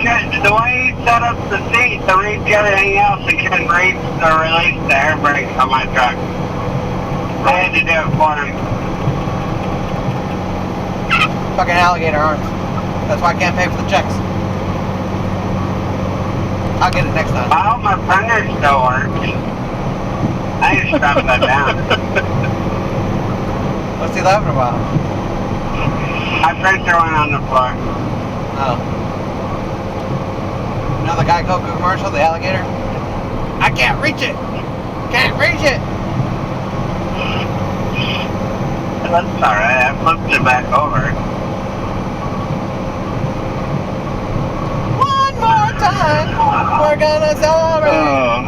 the way he set up the seat to reach everything else, he couldn't reach or release the air brakes on my truck. I had to do it for him. Fucking alligator arms. That's why I can't pay for the checks. I'll get it next time. I hope my printer still works. I need to strap that down. What's he laughing about? My printer went on the floor. Oh. You know the Geico commercial, the alligator? I can't reach it! Can't reach it! That's alright, I flipped it back over. One more time, we're gonna celebrate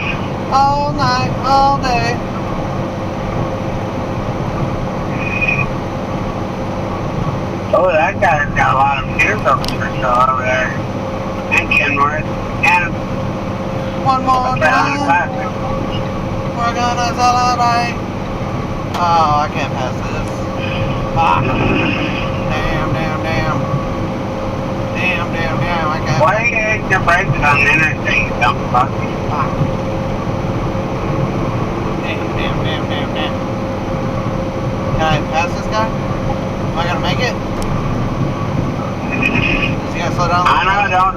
all night, all day. Oh, that guy's got a lot of Peterbilts for sale over there. And Kenworth. And one more time, we're gonna celebrate. Oh, I can't pass this. Ah. Damn, damn, damn. Damn, damn, damn, I can't. Why are you hitting your brakes on the interstate, you dumb fuck? Ah. Damn, damn, damn, damn, damn. Can I pass this guy? Am I gonna make it? Is he gonna slow down? I know, don't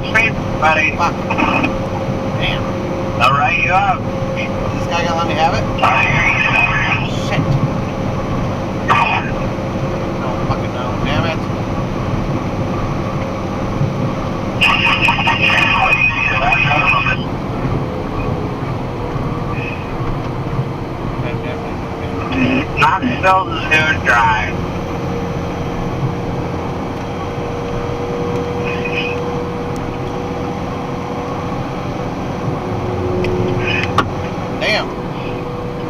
speed, buddy. Fuck. Damn. They'll write you up. Is this guy gonna let me have it? Shit. No fucking no, damn it. Not still the dude drive. Damn.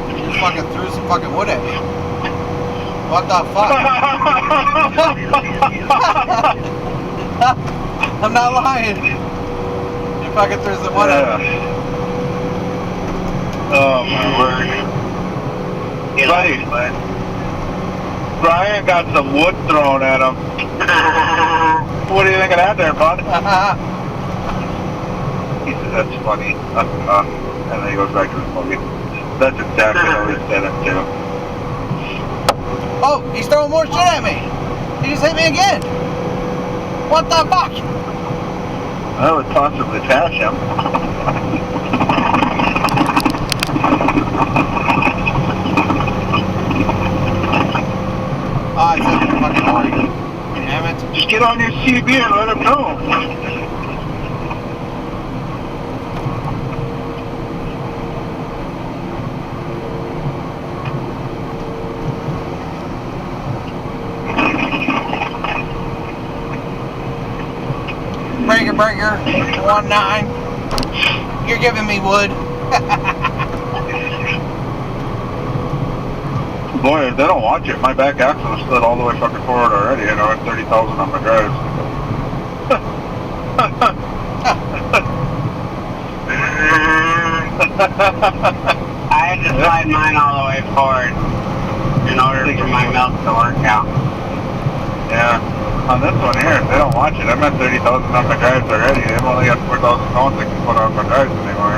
You just fucking threw some fucking wood at me. What the fuck? I'm not lying. You fucking threw some wood at me. Oh my word. Buddy, Brian got some wood thrown at him. What do you think of that there, bud? He said, that's funny. And then he goes back to his movie. That's exactly how he said it, too. Oh, he's throwing more shit at me. He just hit me again. What the fuck? I would possibly pass him. Oh, I said fucking hard. Damn it. Just get on your CB and let him know. Burger 19. You're giving me wood. Boy, if they don't watch it, my back axle is slid all the way fucking forward already, and I'm at 30,000 on my drives. I had to slide mine all the way forward in order for my milk to work out. Yeah. On this one here, if they don't watch it, I'm at 30,000 on my drives already. They've only got 4,000 pounds they can put on my drives anymore.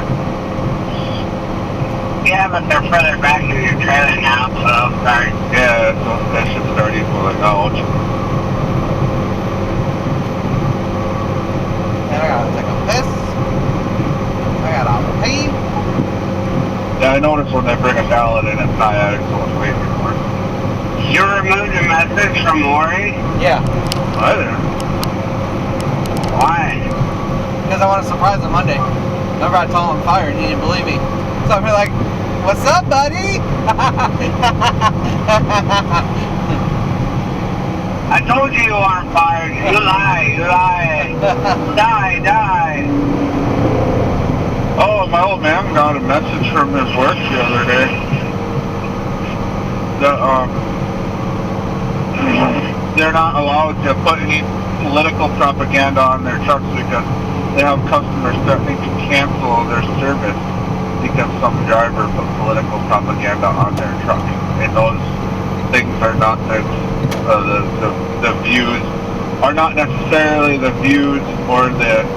Yeah, but they're further back in your trailer now, so sorry. Yeah, so that should start equaling out. And I gotta take a piss. I gotta pee. Yeah, I noticed when they bring a salad in, it's not adding so much weight anymore. You removed the message from Maury? Yeah. I didn't. Why? Because I want to surprise him Monday. Remember I told him I'm fired and he didn't believe me. So I'll be like, what's up, buddy? I told you weren't fired. You lie, you lie. Die. Oh, my old man got a message from his work the other day. That, they're not allowed to put any political propaganda on their trucks because they have customers threatening to cancel their service because some driver put political propaganda on their truck. And those things are not the views are not necessarily the views or the